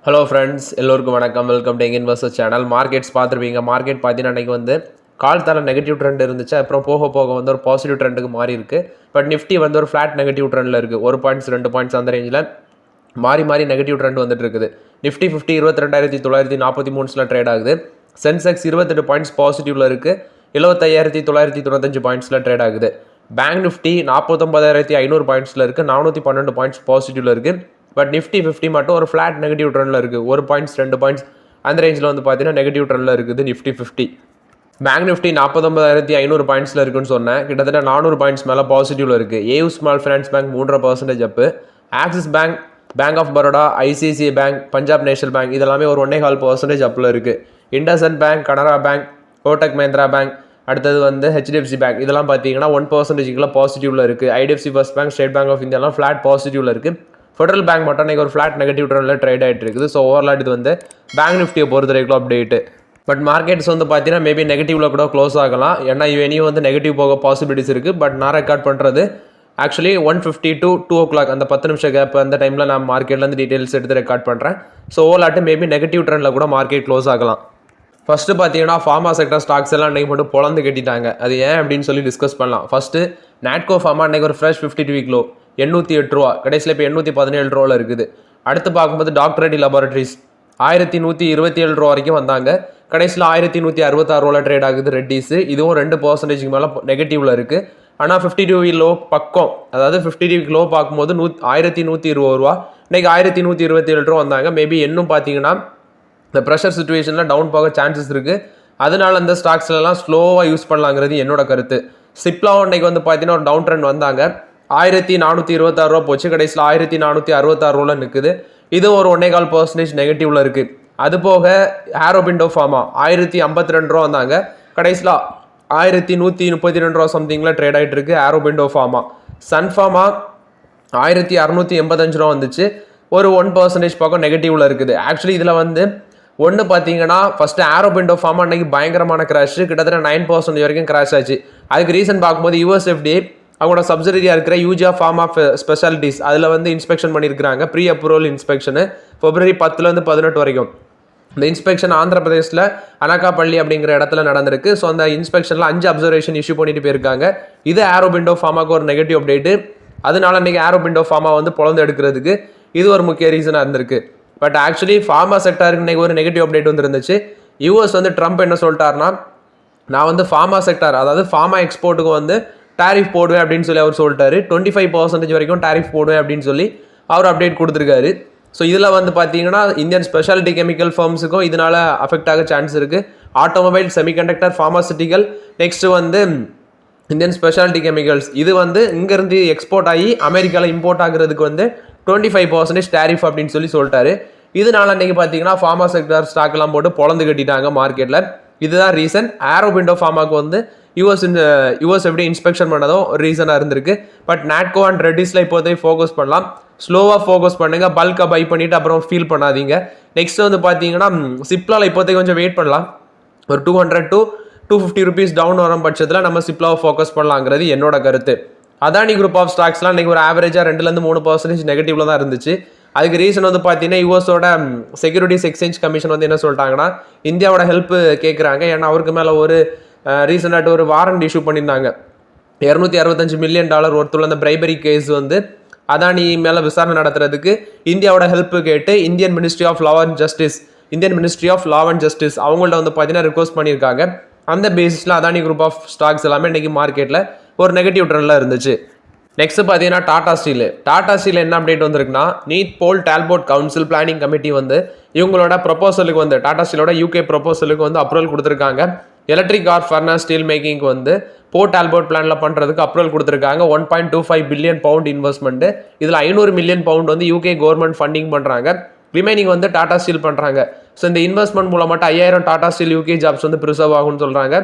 Hello friends, எல்லோருக்கும் வணக்கம். Welcome to எங்க இன்வெஸ்டர் சேனல். மார்க்கெட்ஸ் பார்த்துருப்பீங்க. மார்க்கெட் பார்த்தீங்கன்னா அன்றைக்கி வந்து காலத்தால் நெகட்டிவ் ட்ரெண்ட் இருந்துச்சு. அப்புறம் போக போக வந்து ஒரு பாசிட்டிவ் ட்ரெண்டுக்கு மாறி இருக்குது. பட் நிஃப்டி வந்து ஒரு ஃப்ளாட் நெகட்டிவ் ட்ரெண்டில் இருக்குது. 1 பாயிண்ட்ஸ் 2 பாயிண்ட்ஸ் அந்த ரேஞ்சில் மாறி நெகட்டிவ் ட்ரெண்ட் வந்துட்டு இருக்குது. நிஃப்டி 50 22,943 ட்ரேட் ஆகுது. சென்செக்ஸ் 28 பாயிண்ட்ஸ் பாசிட்டிவில் இருக்குது. 75,995 பாயிண்ட்ஸில் ட்ரேட் ஆகுது. பேங்க் நிஃப்டி 49,500 பாயிண்ட்ஸில் இருக்குது. 412 பாயிண்ட்ஸ் பாசிட்டிவில் இருக்குது. பட் நிஃப்டி 50 மட்டும் ஒரு ஃப்ளாட் நெகட்டிவ் ட்ரெண்டில் இருக்குது. 1 பாயிண்ட்ஸ் 2 பாயிண்ட்ஸ் அந்த ரேஞ்சில் வந்து பார்த்தீங்கன்னா நெகட்டிவ் ட்ரெண்டில் இருக்குது நிஃப்டி 50. பேங்க் நிஃப்டி 49,500 பாயிண்ட்ஸில் இருக்குன்னு சொன்னேன். கிட்டத்தட்ட 400 பாயிண்ட்ஸ் மேலே பாசிட்டிவில் இருக்குது. AU small finance bank 3.5% up. Axis bank, bank of Baroda, ICICI bank, Punjab national bank இதெல்லாமே ஒரு 1.25% அப்பில் இருக்குது. IndusInd bank, Canara bank, Kotak Mahindra bank, அடுத்தது வந்து ஹெச்டிஎஃப்சி பேங்க் இதெல்லாம் பார்த்தீங்கன்னா 1% பாசிட்டிவில் இருக்குது. IDFC first bank, state bank of இந்தியாலாம் ஃப்ளாட் பாசிட்டிவில் இருக்குது. ஃபெடரல் பேங்க் மட்டும் இன்றைக்கி ஒரு ஃப்ளாட் நெகட்டிவ் ட்ரெண்டில் ட்ரேட் ஆகிட்டு இருக்குது. ஸோ ஓவரால் இது வந்து பேங்க் நிஃப்டியை பொறுத்த வரைக்கும் அப்டேட்டு. பட் மார்க்கெட்ஸ் வந்து பார்த்தீங்கன்னா மேபி நெகட்டிவில் கூட க்ளோஸ் ஆகலாம். ஏன்னா இனியும் வந்து நெகட்டிவ் போக பாசிபிலிட்டிஸ் இருக்குது. பட் நான் ரெக்கார்ட் பண்ணுறது ஆக்சுவலி 1:50 to 2 o'clock அந்த 10 நிமிஷம் கேப் அந்த டைமில் நான் மார்க்கெட்லேருந்து டீட்டெயில்ஸ் எடுத்து ரெக்கார்ட் பண்ணுறேன். ஸோ ஓவராட்டு மேபி நெகட்டிவ் ட்ரெண்டில் கூட மார்க்கெட் க்ளோஸ் ஆகலாம். ஃபஸ்ட்டு பார்த்தீங்கன்னா ஃபார்மா செக்டர் ஸ்டாக்ஸ் எல்லாம் இன்றைக்கி மட்டும் பொழந்து கட்டிட்டாங்க. அது ஏன் அப்படின்னு சொல்லி டிஸ்கஸ் பண்ணலாம். ஃபஸ்ட்டு நாட்கோ ஃபார்மா இன்றைக்கி ஒரு ஃப்ரெஷ் 52 வீக் லோ 808 ரூபா, கடைசியில் இப்போ 817 ரூபாவில் இருக்குது. அடுத்து பார்க்கும்போது டாக்டர் ரெட்டி லெபார்டரிஸ் 1127 ரூபா வரைக்கும் வந்தாங்க. கடைசியில் 1166 ரூபாவில் ட்ரேட் ஆகுது ரெட்டிஸு. இதுவும் 2% மேலே நெகட்டிவில் இருக்குது. ஆனால் 52 வீக் லோ பக்கம், அதாவது 52 வீக் லோ பார்க்கும்போது 1120 ரூபா, இன்றைக்கி 1127 ரூபா வந்தாங்க. மேபி இன்னும் பார்த்தீங்கன்னா இந்த ப்ரெஷர் சுச்சுவேஷனில் டவுன் போக சான்சஸ் இருக்குது. அதனால அந்த ஸ்டாக்ஸ்லாம் ஸ்லோவாக யூஸ் பண்ணலாங்கிறது என்னோட கருத்து. சிப்லாவும் இன்றைக்கி வந்து பார்த்தீங்கன்னா ஒரு டவுன் ட்ரெண்ட் வந்தாங்க. 1426 ரூபா போச்சு. கடைசியில் 1466 ரூபாவில் நிற்குது. இது ஒரு 1.25% நெகட்டிவில் இருக்குது. அது போக ஆரோபிண்டோ ஃபார்மா 1052 ரூபா வந்தாங்க. கடைசியில் 1132 ரூபா சம்திங்கில் ட்ரேட் ஆகிட்டு இருக்கு ஆரோபிண்டோ ஃபார்மா. சன் ஃபார்மா 1685 ரூபா வந்துச்சு. ஒரு 1% பக்கம் நெகட்டிவில் இருக்குது. ஆக்சுவலி இதில் வந்து ஒன்று பார்த்தீங்கன்னா ஃபஸ்ட்டு ஆரோபிண்டோ ஃபார்மா அன்றைக்கி பயங்கரமான கிராஷ், கிட்டத்தட்ட 9% வரைக்கும் கிராஷ் ஆச்சு. அதுக்கு ரீசன் பார்க்கும்போது யூஎஸ்எஃப்டி அவங்களோட சப்சிடரியாக இருக்கிற யூஜியா ஃபார்மா ஸ்பெஷாலிட்டிஸ் அதில் வந்து இன்ஸ்பெக்ஷன் பண்ணியிருக்கிறாங்க. ப்ரீ அப்ரூவல் இன்ஸ்பெக்ஷனு February 10 18 வரைக்கும். இந்த இன்ஸ்பெக்ஷன் ஆந்திர பிரதேசில் அனகாப்பள்ளி அப்படிங்கிற இடத்துல நடந்திருக்கு. ஸோ அந்த இன்ஸ்பெக்ஷனில் 5 அப்சர்வேஷன் இஷ்யூ பண்ணிட்டு போயிருக்காங்க. இது ஆரோபிண்டோ ஃபார்மாவுக்கு ஒரு நெகட்டிவ் அப்டேட்டு. அதனால இன்றைக்கி ஆரோபிண்டோ ஃபார்மா வந்து பொழந்து எடுக்கிறதுக்கு இது ஒரு முக்கிய ரீசனாக இருந்திருக்கு. பட் ஆக்சுவலி ஃபார்மா செக்டருக்கு இன்றைக்கி ஒரு நெகட்டிவ் அப்டேட் வந்துருந்துச்சு. யூஎஸ் வந்து ட்ரம்ப் என்ன சொல்லிட்டாருன்னா, நான் வந்து ஃபார்மா செக்டர் அதாவது ஃபார்மா எக்ஸ்போர்ட்டுக்கு வந்து டேரிஃப் போடுவேன் அப்படின்னு சொல்லி அவர் சொல்லிட்டாரு. 25% வரைக்கும் டேரிஃப் போடுவேன் அப்படின்னு சொல்லி அவர் அப்டேட் கொடுத்துருக்காரு. ஸோ இதில் வந்து பார்த்தீங்கன்னா இந்தியன் ஸ்பெஷாலிட்டி கெமிக்கல் ஃபர்ம்ஸுக்கும் இதனால் அஃபெக்ட் ஆக சான்ஸ் இருக்குது. ஆட்டோமொபைல், செமிகண்டக்டர், ஃபார்மாசிட்டிக்கல், நெக்ஸ்ட்டு வந்து இந்தியன் ஸ்பெஷாலிட்டி கெமிக்கல்ஸ் இது வந்து இங்கேருந்து எக்ஸ்போர்ட் ஆகி அமெரிக்காவில் இம்போர்ட் ஆகுறதுக்கு வந்து 25% டேரிஃப் அப்படின்னு சொல்லி சொல்லிட்டாரு. இதனால அன்றைக்கி பார்த்தீங்கன்னா ஃபார்மா செக்டர் ஸ்டாக்லாம் போட்டு பொழந்து கட்டிட்டாங்க மார்க்கெட்டில். இதுதான் ரீசன். ஆரோபிண்டோ ஃபார்மாவுக்கு வந்து யூஎஸ் எப்படி இன்ஸ்பெக்ஷன் பண்ணதும் ஒரு ரீசனாக இருந்திருக்கு. பட் நாட்கோ அண்ட் ரெட்டிஸில் இப்போதைக்கு ஃபோக்கஸ் பண்ணலாம். ஸ்லோவாக ஃபோக்கஸ் பண்ணுங்கள். பல்காக பை பண்ணிவிட்டு அப்புறம் ஃபீல் பண்ணாதீங்க. நெக்ஸ்ட் வந்து பார்த்தீங்கன்னா சிப்லாவில் இப்போதைக்கு கொஞ்சம் வெயிட் பண்ணலாம். ஒரு 200 to 250 rupees டவுன் வரும் பட்சத்தில் நம்ம சிப்லாவை ஃபோக்கஸ் பண்ணலாங்கிறது என்னோட கருத்து. அதானி குரூப் ஆஃப் ஸ்டாக்ஸ்லாம் இன்றைக்கி ஒரு ஆவரேஜாக 2-3% நெகட்டிவில் தான் இருந்துச்சு. அதுக்கு ரீசன் வந்து பார்த்தீங்கன்னா யூஎஸோட செக்யூரிட்டிஸ் எக்ஸ்சேஞ்ச் கமிஷன் வந்து என்ன சொல்லிட்டாங்கன்னா இந்தியாவோட ஹெல்ப் கேட்குறாங்க. ஏன்னா அவருக்கு மேலே ஒரு ரீசெண்டாக ஒரு வாரண்ட் இஷ்யூ பண்ணியிருந்தாங்க. $265 மில்லியன் ஒருத்துள்ள அந்த பிரைபரி கேஸ் வந்து அதானி மேலே விசாரணை நடத்துறதுக்கு இந்தியாவோட ஹெல்ப் கேட்டு Indian ministry of law and justice அவங்கள்ட்ட வந்து பார்த்தீங்கன்னா ரிக்வஸ்ட் பண்ணியிருக்காங்க. அந்த பேசிஸில் அதானி குரூப் ஆஃப் ஸ்டாக்ஸ் எல்லாமே இன்றைக்கி மார்க்கெட்டில் ஒரு நெகட்டிவ் ட்ரெண்டில் இருந்துச்சு. நெக்ஸ்ட் பார்த்தீங்கன்னா டாடா ஸ்டீல் என்ன அப்டேட் வந்திருக்குன்னா, நீட் போல் டால்போட் கவுன்சில் பிளானிங் கமிட்டி வந்து இவங்களோட ப்ரொபோசலுக்கு வந்து டாடா ஸ்டீலோட UK ப்ரொபோசலுக்கு வந்து அப்ரூவல் கொடுத்துருக்காங்க. எலக்ட்ரிக் ஆர் ஃபர்னஸ் ஸ்டீல் மேக்கிங்க்கு வந்து போர்ட் டால்போட் பிளானில் பண்ணுறதுக்கு அப்ரூவல் கொடுத்துருக்காங்க. 1.25 பில்லியன் பவுண்ட் இன்வெஸ்ட்மெண்ட்டு. இதில் 500 மில்லியன் பவுண்ட் வந்து UK கவர்மெண்ட் ஃபண்டிங் பண்ணுறாங்க. ரிமைனிங் வந்து டாடா ஸ்டீல் பண்ணுறாங்க. ஸோ இந்த இன்வெஸ்ட்மெண்ட் மூலம் மட்டும் 5000 டாடா ஸ்டீல் UK ஜாப்ஸ் வந்து ப்ரிசர்வ் ஆகும்னு சொல்கிறாங்க.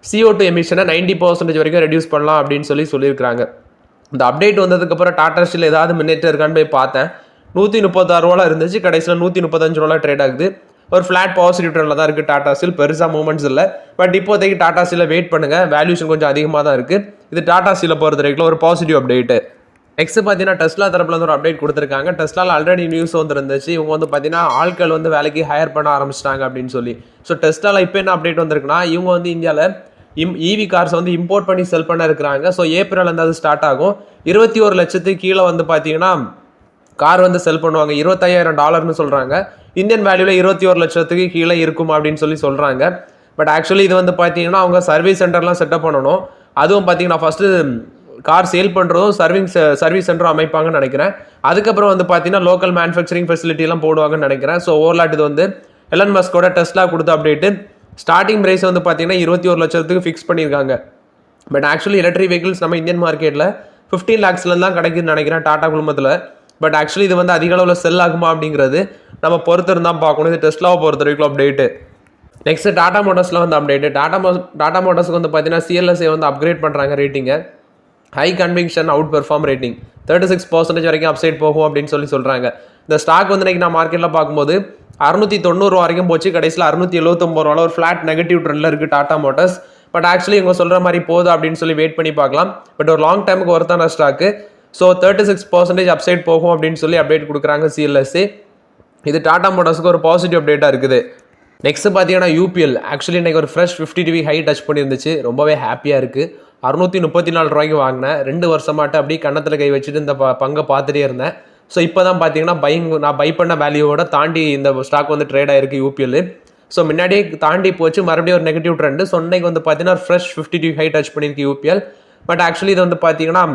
CO2 எமிஷனை 90% வரைக்கும் ரெடியூஸ் பண்ணலாம் அப்படின்னு சொல்லியிருக்காங்க. இந்த அப்டேட் வந்ததுக்கப்புறம் டாடா ஸ்டீல் ஏதாவது முன்னேற்றம் இருக்கான்னு போய் பார்த்தேன். 136 ரூபாவில் இருந்துச்சு. கடைசியில் 135 ரூபாவில் ட்ரேட் ஆகுது. ஒரு ஃப்ளாட் பாசிட்டிவ் ட்ரெண்டில் தான் இருக்குது டாடா ஸ்டீல். பெருசாக மூவ்மெண்ட்ஸ் இல்லை. பட் இப்போதைக்கு டாடா ஸ்டீலை வெயிட் பண்ணுங்கள். வேல்யூஷன் கொஞ்சம் அதிகமாக தான் இருக்குது. இது டாடா ஸ்டீலை பொறுத்த வரைக்கும் ஒரு பாசிட்டிவ் அப்டேட்டு. நெக்ஸ்ட் பார்த்தீங்கன்னா டெஸ்லா தரப்புல வந்து ஒரு அப்டேட் கொடுத்துருக்காங்க. டெஸ்லாவில் ஆல்ரெடி நியூஸ் வந்துருந்துச்சு. இவங்க வந்து பார்த்தீங்கன்னா ஆட்கள் வந்து வேலைக்கு ஹையர் பண்ண ஆரம்பிச்சிட்டாங்க அப்படின்னு சொல்லி. ஸோ டெஸ்லாவில் இப்போ என்ன அப்டேட் வந்திருக்குன்னா, இவங்க வந்து இந்தியாவில் இவி கார்ஸ் வந்து இம்போர்ட் பண்ணி செல் பண்ண இருக்கிறாங்க. ஸோ ஏப்ரல் வந்து அது ஸ்டார்ட் ஆகும். 21 லட்சத்துக்கு கீழே வந்து பார்த்தீங்கன்னா கார் வந்து செல் பண்ணுவாங்க. $25,000 சொல்கிறாங்க. இந்தியன் வேல்யூவில் 21 லட்சத்துக்கு கீழே இருக்கும் அப்படின்னு சொல்லி சொல்கிறாங்க. பட் ஆக்சுவலி இது வந்து பார்த்தீங்கன்னா அவங்க சர்வீஸ் சென்டர்லாம் செட்டப் பண்ணணும். அதுவும் பார்த்தீங்கன்னா ஃபஸ்ட்டு கார் சேல் பண்ணுறதும் சர்வீஸ் சென்டரும் அமைப்பாங்கன்னு நினைக்கிறேன். அதுக்கப்புறம் வந்து பார்த்தீங்கன்னா லோக்கல் மேனுஃபேக்சரிங் ஃபெசிலிட்டிலாம் போடுவாங்கன்னு நினைக்கிறேன். ஸோ ஓவர்லாட் இது வந்து எலன் மஸ்கோட டெஸ்லா கொடுத்த அப்டேட்டு. ஸ்டார்டிங் ப்ரைஸ் வந்து பார்த்தீங்கன்னா 21 லட்சத்துக்கு ஃபிக்ஸ் பண்ணியிருக்காங்க. பட் ஆக்சுவலி எலக்ட்ரிக் வெஹிக்கிள்ஸ் நம்ம இந்தியன் மார்க்கெட்டில் 15 lakhsலேருந்து தான் கிடைக்குதுன்னு நினைக்கிறேன் டாடா குழுமத்தில். பட் ஆக்சுவலி இது வந்து அதிக அளவில் செல் ஆகுமா அப்படிங்கிறது நம்ம பொறுத்து இருந்தால் பார்க்கணும். இது டெஸ்லாவை பொறுத்த வரைக்கும் அப்டேட்டு. நெக்ஸ்ட் டாடா மோட்டர்ஸில் வந்து அப்டேட்டு. டாடா மோட்டர்ஸ்க்கு வந்து பார்த்தீங்கன்னா சிஎல்எஸ்ஏ வந்து அப்கிரேட் பண்ணுறாங்க ரேட்டிங்கை. High conviction outperform rating 36% வரைக்கும் அப்சைட் போகும் அப்படின்னு சொல்கிறாங்க. இந்த ஸ்டாக் வந்து இன்றைக்கி நான் மார்க்கெட்டில் பார்க்கும்போது 690 வரைக்கும் போச்சு. கடைசியில் 679 ஒரு ஃப்ளாட் நெகட்டிவ் ட்ரெண்டில் இருக்குது டாடா மோட்டர்ஸ். பட் ஆக்சுவலி இவங்க சொல்கிற மாதிரி போகுது அப்படின்னு சொல்லி வெயிட் பண்ணி பார்க்கலாம். பட் ஒரு லாங் டைமுக்கு ஒருத்தான ஸ்டாக்கு. ஸோ 36% அப்சைட் போகும் அப்படின்னு சொல்லி அப்டேட் கொடுக்குறாங்க சிஎல்எஸ்சி. இது டாடா மோட்டர்ஸுக்கு ஒரு பாசிட்டிவ் அப்டேட்டாக இருக்குது. நெக்ஸ்ட் பார்த்தீங்கன்னா யூபிஎல் ஆக்சுவலி இன்றைக்கி ஒரு ஃப்ரெஷ் 50 டிவி ஹை டச் பண்ணியிருந்துச்சு. ரொம்பவே ஹாப்பியாக இருக்குது. 634 ரூபாய்க்கு வாங்கினேன். 2 வருஷமாட்டு அப்படியே கன்னத்தில் கை வச்சுட்டு இந்த பங்கை பார்த்துட்டே இருந்தேன். ஸோ இப்போ தான் பார்த்தீங்கன்னா நான் பை பண்ண வேல்யூவோட தாண்டி இந்த ஸ்டாக் வந்து ட்ரேட் ஆயிருக்கு யூபிஎல். ஸோ முன்னாடியே தாண்டி போச்சு, மறுபடியும் ஒரு நெகட்டிவ் ட்ரெண்டு. ஸோ இன்னைக்கு வந்து பார்த்தீங்கன்னா ஃப்ரெஷ் 50 டிவி ஹை டச் பண்ணியிருக்கு யூபிஎல். பட் ஆக்சுவலி இது வந்து பார்த்தீங்கன்னா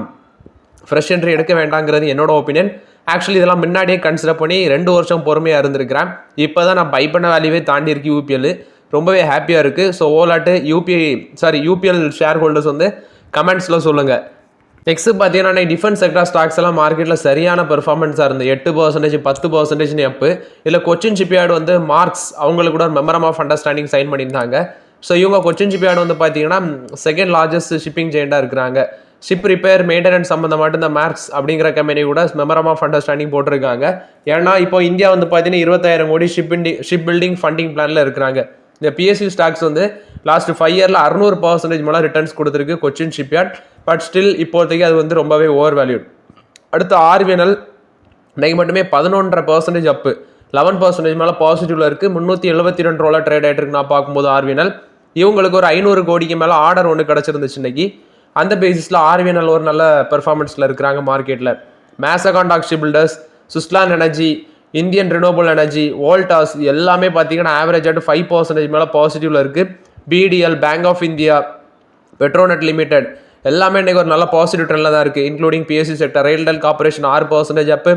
ஃப்ரெஷ் என்ட்ரி எடுக்க வேண்டாங்கிறது என்னோட ஒப்பீனியன். ஆக்சுவலி இதெல்லாம் முன்னாடியே கன்சிடர் பண்ணி 2 வருஷம் பொறுமையாக இருந்திருக்கிறேன். இப்போ தான் நான் பை பண்ண வேல்யூவே தாண்டி இருக்கு யூபிஎல். ரொம்பவே ஹாப்பியாக இருக்குது. ஸோ ஓலாட்டு யூபிஎல் ஷேர் ஹோல்டர்ஸ் வந்து கமெண்ட்ஸில் சொல்லுங்கள். நெக்ஸ்ட் பார்த்தீங்கன்னா டிஃபென்ஸ் செக்டார் ஸ்டாக்ஸ் எல்லாம் மார்க்கெட்டில் சரியான பெர்ஃபார்மன்ஸாக இருந்து 8%, 10% அப்பு. இதில் கொச்சின் ஷிப்யார்டு வந்து மார்க்ஸ் அவங்களுக்கு கூட மெமரம் ஆஃப் அண்டர்ஸ்டாண்டிங் சைன் பண்ணியிருந்தாங்க. ஸோ இவங்க கொச்சின் ஷிப்யார்டு வந்து பார்த்தீங்கன்னா செகண்ட் லார்ஜஸ்ட் ஷிப்பிங் செயினாக இருக்கிறாங்க. ஷிப் ரிப்பேர் மெயின்டெனன்ஸ் சம்மந்தமாட்டு இந்த மார்க்ஸ் அப்படிங்கிற கம்பெனி கூட மெமரம் ஆஃப் அண்டர்ஸ்டாண்டிங் போட்டிருக்காங்க. ஏன்னா இப்போ இந்தியா வந்து பார்த்தீங்கன்னா 20,000 கோடி ஷிப் பில்டிங் ஃபண்டிங் பிளானில் இருக்கிறாங்க. இந்த பிஎஸ்யூ ஸ்டாக்ஸ் வந்து லாஸ்ட் 5 இயரில் 600% மேலே ரிட்டர்ன்ஸ் கொடுத்துருக்கு கொச்சின் ஷிப்யார்ட். பட் ஸ்டில் இப்போதைக்கு அது வந்து ரொம்பவே ஓவர் வேல்யூட். அடுத்து ஆர்விஎன்எல் இன்னைக்கு மட்டுமே 11.5% அப்பு, 11% மேலே பாசிட்டிவ்ல இருக்குது. 372 ரூபாய் ட்ரேட் ஆகிட்டு இருக்கு நான் பார்க்கும்போது ஆர்விஎன்எல். இவங்களுக்கு ஒரு 500 கோடிக்கு மேலே ஆர்டர் ஒன்று கிடச்சிருந்துச்சு இன்னைக்கு. அந்த பேசிஸில் ஆர்விஎன்எல் ஒரு நல்ல பெர்ஃபார்மன்ஸில் இருக்கிறாங்க மார்க்கெட்டில். Mazagon docks builders, Suzlon energy, Indian renewable energy, Voltas எல்லாமே பார்த்தீங்கன்னா ஆவரேஜ் ஆட்டு 5% மேலே பாசிட்டிவ்ல இருக்குது. BDL, bank of India, Petronet limited எல்லாமே இன்றைக்கி ஒரு நல்ல பாசிட்டிவ் ட்ரெண்டில் தான் இருக்குது. Including PSU sector, RailTel corporation 6% up,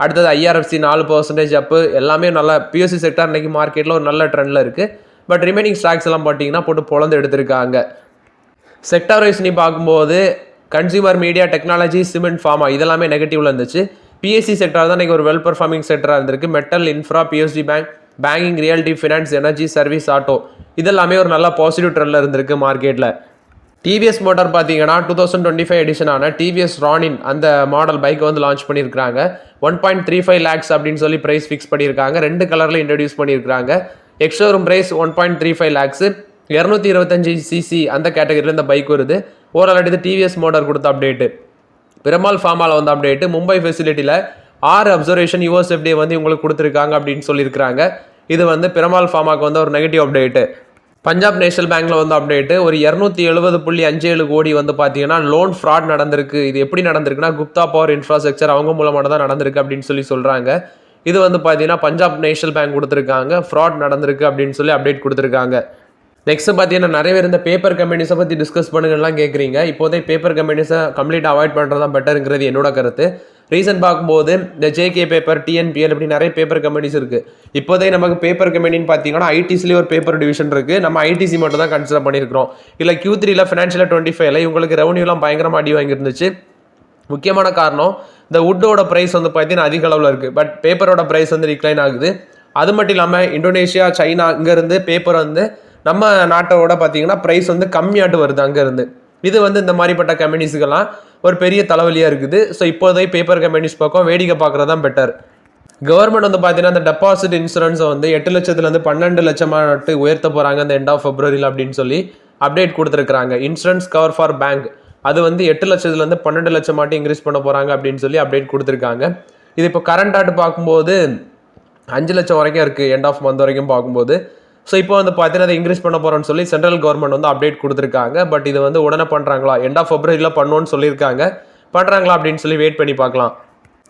அடுத்தது ஐஆர்எஃப்சி 4% அப்பு. எல்லாமே நல்ல பிஎஸ்சி செக்டர் இன்றைக்கி மார்க்கெட்டில் ஒரு நல்ல ட்ரெண்டில் இருக்குது. பட் ரிமைனிங் ஸ்டாக்ஸ் எல்லாம் பார்த்தீங்கன்னா போட்டு பொழந்து எடுத்திருக்காங்க. செக்டார் வைஸ் நீ பார்க்கும்போது consumer, media, technology, cement, pharma இதெல்லாமே நெகட்டிவ்ல இருந்துச்சு. பிஎஸ்சி செக்டர் தான் இன்றைக்கி ஒரு வெல் பர்ஃபார்மிங் செக்டராக இருந்திருக்கு. Metal, infra, PSU bank, banking, realty, finance, energy, service, auto இதெல்லாமே ஒரு நல்ல பாசிட்டிவ் ட்ரெண்டில் இருந்திருக்கு மார்க்கெட்டில். டிவிஎஸ் மோட்டார் பார்த்தீங்கன்னா 2025 எடிஷனான டிவிஎஸ் ரானின் அந்த மாடல் பைக்கை வந்து லான்ச் பண்ணியிருக்காங்க. 1.35 lakhs அப்படின்னு சொல்லி ப்ரைஸ் ஃபிக்ஸ் பண்ணியிருக்காங்க. 2 கலரில் இன்ட்ரடியூஸ் பண்ணியிருக்காங்க. Ex-showroom price 1.35 lakhs. 225 சிசி அந்த கேட்டகரியில் இந்த பைக் வருது. ஓவரால் இது டிவிஎஸ் மோட்டார் கொடுத்த அப்டேட்டு. பிரமால் ஃபார்மாவில் வந்து அப்டேட்டு. மும்பை ஃபெசிலிட்டியில் 6 அப்சர்வேஷன் யூஎஸ்எஃப்டியை வந்து உங்களுக்கு கொடுத்துருக்காங்க அப்படின்னு சொல்லியிருக்காங்க. இது வந்து பிரமால் ஃபார்மாவுக்கு வந்து ஒரு நெகட்டிவ் அப்டேட்டு. பஞ்சாப் நேஷனல் பேங்க்கில் வந்து அப்டேட்டு. ஒரு 270.57 கோடி வந்து பார்த்தீங்கன்னா லோன் ஃப்ராட் நடந்திருக்கு. இது எப்படி நடந்திருக்குன்னா குப்தா பவர் இன்ஃப்ராஸ்ட்ரக்சர் அவங்க மூலமாக தான் நடந்திருக்கு அப்படின்னு சொல்லி சொல்கிறாங்க. இது வந்து பார்த்தீங்கன்னா பஞ்சாப் நேஷனல் பேங்க் கொடுத்துருக்காங்க. ஃப்ராட் நடந்திருக்கு அப்படின்னு சொல்லி அப்டேட் கொடுத்துருக்காங்க. நெக்ஸ்ட் பார்த்தீங்கன்னா நிறைய பேர் இந்த பேப்பர் கம்பெனிஸை பற்றி டிஸ்கஸ் பண்ணுங்கலாம் கேட்குறீங்க. இப்போதைக்கு பேப்பர் கம்பெனிஸை கம்ப்ளீட் அவாய்ட் பண்ணுறது தான் பெட்டருங்கிறது என்னோட கருத்து. ரீசன் பார்க்கும்போது இந்த ஜேகே பேப்பர், டிஎன்பிஎல் இப்படி நிறைய பேப்பர் கம்பெனிஸ் இருக்குது. இப்போதைக்கு நமக்கு பேப்பர் கம்பெனின்னு பார்த்தீங்கன்னா ஐடிசிலேயே ஒரு பேப்பர் டிவிஷன் இருக்குது. நம்ம ஐடிசி மட்டும் தான் கன்சிடர் பண்ணியிருக்கிறோம். இல்லை Q3 ஃபினான்ஷியல் 25 இவங்களுக்கு ரெவன்யூலாம் பயங்கரமாக அடி வாங்கியிருந்துச்சு. முக்கியமான காரணம் இந்த வுட்டோட ப்ரைஸ் வந்து பார்த்தீங்கன்னா அதிக அளவில் இருக்குது. பட் பேப்பரோட ப்ரைஸ் வந்து டிக்ளைன் ஆகுது. அது மட்டும் இல்லாமல் இந்தோனேஷியா, சைனா இங்கேருந்து பேப்பர் வந்து நம்ம நாட்டோட பார்த்தீங்கன்னா ப்ரைஸ் வந்து கம்மியாட்டு வருது அங்கேருந்து. இது வந்து இந்த மாதிரிப்பட்ட கம்பெனிஸுக்கெல்லாம் ஒரு பெரிய தலைவலியாக இருக்குது. ஸோ இப்போதைக்கு பேப்பர் கம்பெனிஸ் பக்கம் வேடிக்கை பார்க்குறது தான் பெட்டர். கவர்மெண்ட் வந்து பார்த்தீங்கன்னா அந்த டெபாசிட் இன்சூரன்ஸை வந்து 8 லட்சத்துலேருந்து 12 லட்சமாட்டு உயர்த்த போகிறாங்க அந்த எண்ட் ஆஃப் February அப்படின்னு சொல்லி அப்டேட் கொடுத்துருக்காங்க. இன்சூரன்ஸ் கவர் ஃபார் பேங்க் அது வந்து 8 லட்சத்துலேருந்து 12 லட்சம் மாட்டி இன்க்ரீஸ் பண்ண போகிறாங்க அப்படின்னு சொல்லி அப்டேட் கொடுத்துருக்காங்க. இது இப்போ கரண்ட் ஆட்டு பார்க்கும்போது 5 லட்சம் வரைக்கும் இருக்குது எண்ட் ஆஃப் மந்த் வரைக்கும் பார்க்கும்போது. ஸோ இப்போ வந்து பார்த்தீங்கன்னா அதை இன்க்ரீஸ் பண்ண போகிறோன்னு சொல்லி சென்ட்ரல் கவர்மெண்ட் வந்து அப்டேட் கொடுத்துருக்காங்க. பட் இது வந்து உடனே பண்ணுறாங்களா, எண்ட் ஆஃப் ஃபெப்ரவரியில் பண்ணுவோன்னு சொல்லியிருக்காங்க. பண்ணுறாங்களா அப்படின்னு சொல்லி வெயிட் பண்ணி பார்க்கலாம்.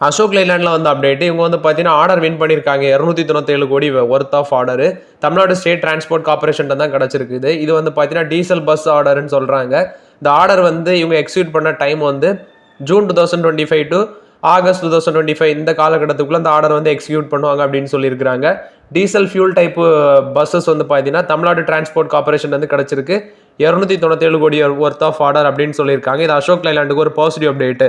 அசோக் லைலாண்டில் வந்து அப்டேட், இவங்க வந்து பார்த்தீங்கன்னா ஆர்டர் வின் பண்ணியிருக்காங்க. 297 crore worth of order Tamil Nadu state transport corporation தான் கிடச்சிருக்குது. இது வந்து பார்த்தீங்கன்னா டீசல் பஸ் ஆர்டர்னு சொல்கிறாங்க. இந்த ஆர்டர் வந்து இவங்க எக்ஸிக்யூட் பண்ண டைம் வந்து ஜூன் 2025 டு ஆகஸ்ட் 2025 இந்த காலகட்டத்துக்குள்ள அந்த ஆர்டர் வந்து எக்ஸிக்யூட் பண்ணுவாங்க அப்படின்னு சொல்லியிருக்காங்க. டீசல் ஃபியூல் டைப்பு பஸ்ஸஸ் வந்து பார்த்தீங்கன்னா தமிழ்நாடு டிரான்ஸ்போர்ட் கார்பரேஷன் வந்து கிடச்சிருக்கு. 297 கோடி ஒர்த் ஆஃப் ஆர்டர் அப்படின்னு சொல்லியிருக்காங்க. இது அசோக் லைலாண்டுக்கு ஒரு பாசிட்டிவ் அப்டேட்.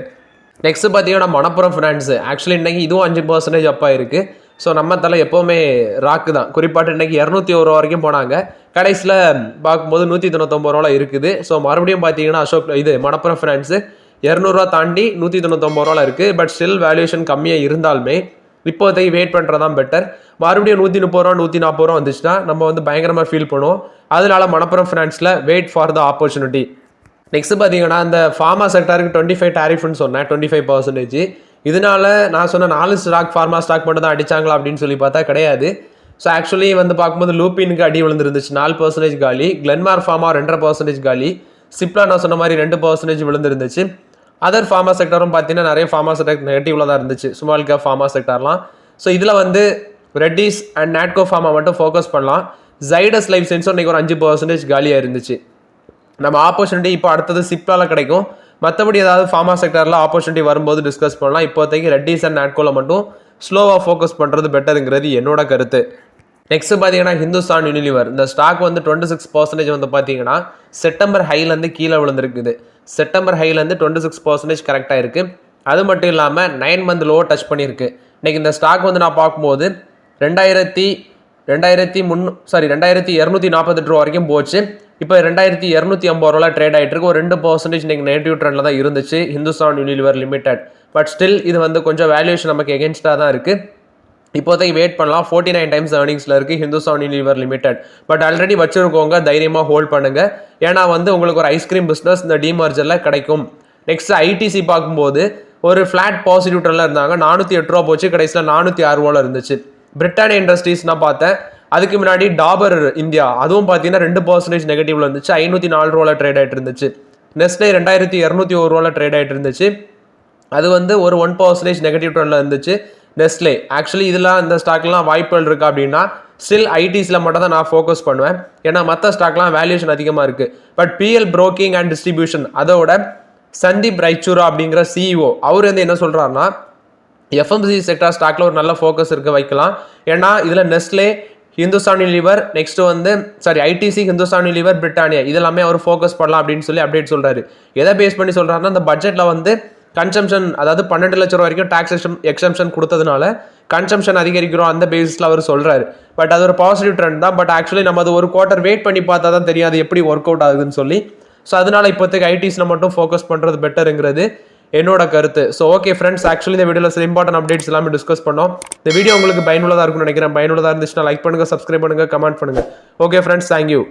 நெக்ஸ்ட் பார்த்தீங்கன்னா மணப்புரம் ஃபினான்ஸ், ஆக்சுவலி இன்னைக்கு இதுவும் 5% அப்பா இருக்கு. ஸோ நம்ம தலை எப்போவுமே ராக்கு தான். குறிப்பாட்டு இன்னைக்கு 201 ரூபா வரைக்கும் போனாங்க. கடைசியில் பார்க்கும்போது 199 ரூபா இருக்குது. ஸோ மறுபடியும் பார்த்தீங்கன்னா இது மணப்புரம் ஃபினான்ஸ் 200 ரூபா தாண்டி 199 ரூபா இருக்குது. பட் ஸ்டில் வேல்யூஷன் கம்மியாக இருந்தாலுமே இப்போதைக்கு வெயிட் பண்ணுறதான் பெட்டர். மறுபடியும் 130 ரூபா 140 ரூபா வந்துச்சுன்னா நம்ம வந்து பயங்கரமாக ஃபீல் பண்ணுவோம். அதனால மணப்புரம் ஃபினான்ஸில் wait for the opportunity. Next பார்த்தீங்கன்னா இந்த ஃபார்மா செக்டருக்கு 25 டேரிஃப்னு சொன்னேன், 25%. இதனால நான் சொன்ன 4 ஸ்டாக் ஃபார்மா ஸ்டாக் மட்டும் தான் அடிச்சாங்களா அப்படின்னு சொல்லி பார்த்தா கிடையாது. ஸோ ஆக்சுவலி வந்து பார்க்கும்போது லூப்பினுக்கு அடி விழுந்துருந்துச்சு, 4% காலி. கிளென்மார் ஃபார்மா 2.5% காலி. சிப்லா நான் சொன்ன மாதிரி 2% விழுந்துருந்துச்சு. அதர் ஃபார்மா செக்டரும் பார்த்தீங்கன்னா நிறைய ஃபார்மா செக்டர் நெகட்டிவ்ல தான் இருந்துச்சு, ஸ்மால் கேப் ஃபார்மா செக்டர்லாம். ஸோ இதில் வந்து ரெட்டிஸ் அண்ட் நாட்கோ ஃபார்மா மட்டும் ஃபோக்கஸ் பண்ணலாம். ஜைடஸ் லைஃப் சயின்ஸும் இன்னைக்கு ஒரு 5% காலியாக இருந்துச்சு. நம்ம ஆப்பர்ச்சுனிட்டி இப்போ அடுத்தது சிப்லால கிடைக்கும். மற்றபடி ஏதாவது ஃபார்மா செக்டரில் ஆப்பர்ச்சுனிட்டி வரும்போது டிஸ்கஸ் பண்ணலாம். இப்போதைக்கு ரெட்டிஸ் அண்ட் நாட்கோவில் மட்டும் ஸ்லோவாக ஃபோக்கஸ் பண்ணுறது பெட்டருங்கிறது என்னோட கருத்து. நெக்ஸ்ட் பார்த்தீங்கன்னா ஹிந்துஸ்தான் யூனிலிவர், இந்த ஸ்டாக் வந்து 26% வந்து பார்த்தீங்கன்னா செப்டம்பர் ஹைலேருந்து கீழே விழுந்திருக்குது. செப்டம்பர் ஹைலேருந்து 26% கரெக்டாக இருக்குது. அது மட்டும் இல்லாமல் 9 மந்த் லோ டச் பண்ணியிருக்கு. இன்னைக்கு இந்த ஸ்டாக் வந்து நான் பார்க்கும்போது 2248 ரூபா வரைக்கும் போச்சு. இப்போ 2250 ரூபா ட்ரேட் ஆகிட்டு இருக்கு. ஒரு 2% இன்னைக்கு நெகட்டிவ் ட்ரெண்டில் தான் இருந்துச்சு Hindustan Unilever limited. But still இது வந்து கொஞ்சம் வேல்யூஷன் நமக்கு எகென்ஸ்டாக தான் இருக்குது. இப்போதைக்கு வெயிட் பண்ணலாம். 49 டைம்ஸ் ஏர்னிங்ஸில் இருக்குது Hindustan Unilever limited. But already வச்சுருக்கோங்க, தைரியமாக ஹோல்ட் பண்ணுங்கள். ஏன்னா வந்து உங்களுக்கு ஒரு ஐஸ்கிரீம் பிஸ்னஸ் இந்த டிமர்ஜரில் கிடைக்கும். நெக்ஸ்ட் ஐடிசி பார்க்கும்போது ஒரு ஃப்ளாட் பாசிட்டிவ் ட்ரெண்டில் இருந்தாங்க. 408 ரூபா போச்சு, கடைசியில் 406 ரூபாவில் இருந்துச்சு. பிரிட்டானியா இண்டஸ்ட்ரீஸ் நான் பார்த்தேன். அதுக்கு முன்னாடி டாபர் இந்தியா, அதுவும் பார்த்தீங்கன்னா 2% நெகட்டிவ்ல இருந்துச்சு, 504 ரூபாவில் ட்ரேட் ஆகிட்டு இருந்துச்சு. நெஸ்லே 2201 ரூபாவில் ட்ரேட் ஆகிட்டு இருந்துச்சு. அது வந்து ஒரு 1% நெகட்டிவ் ட்ரெண்டில் இருந்துச்சு நெஸ்லே. ஆக்சுவலி இதெல்லாம் இந்த ஸ்டாக்லாம் வாய்ப்புகள் இருக்கா அப்படின்னா ஸ்டில் ஐடிஸில் மட்டும் தான் நான் ஃபோக்கஸ் பண்ணுவேன். ஏன்னா மற்ற ஸ்டாக்லாம் வேல்யூஷன் அதிகமாக இருக்குது. But PL broking and distribution அதோட சந்தீப் ரைச்சூரா அப்படிங்கிற சிஇஓ அவர் வந்து என்ன சொல்கிறாருன்னா எஃப்எம்சி செக்டார் ஸ்டாக்ல ஒரு நல்ல ஃபோக்கஸ் இருக்க வைக்கலாம். ஏன்னா இதில் நெஸ்லே, ஹிந்துஸ்தான் யூனிலிவர், நெக்ஸ்ட் வந்து ஐடிசி, ஹிந்துஸ்தான் யூனிலிவர், பிரிட்டானியா இதெல்லாமே அவர் ஃபோக்கஸ் பண்ணலாம் அப்படின்னு சொல்லி அப்டேட் சொல்கிறாரு. எதை பேஸ் பண்ணி சொல்கிறாருன்னா அந்த பட்ஜெட்டில் வந்து கன்சம்ஷன், அதாவது 12 லட்சம் ரூபா வரைக்கும் டாக்ஸ் எக்ஸம்ஷன் கொடுத்ததுனால கன்சம்ஷன் அதிகரிக்கிறோம் அந்த பேசிஸில் அவர் சொல்கிறாரு. பட் அது ஒரு பாசிட்டிவ் ட்ரெண்ட் தான். பட் ஆக்சுவலி நம்ம அது ஒரு குவார்ட்டர் வெயிட் பண்ணி பார்த்தா தான் தெரியும் அது எப்படி ஒர்க் அவுட் ஆகுதுன்னு சொல்லி. ஸோ அதனால இப்போதைக்கு ஐடிஸில் மட்டும் ஃபோக்கஸ் பண்ணுறது பெட்டருங்கிறது என்னோட கருத்து. ஸோ ஓகே ஃப்ரெண்ட்ஸ், ஆக்சுவலி இந்த வீடியோவில் சில இம்பார்ட்டன்ட் அப்டேட்ஸ் எல்லாமே டிஸ்கஸ் பண்ணோம். இந்த வீடியோ உங்களுக்கு பயனுள்ளதாக இருக்கும்னு நினைக்கிறேன். பயனுள்ளதாக இருந்துச்சுன்னா லைக் பண்ணுங்கள், சப்ஸ்கிரைப் பண்ணுங்கள், கமெண்ட் பண்ணுங்கள். Okay friends, thank you.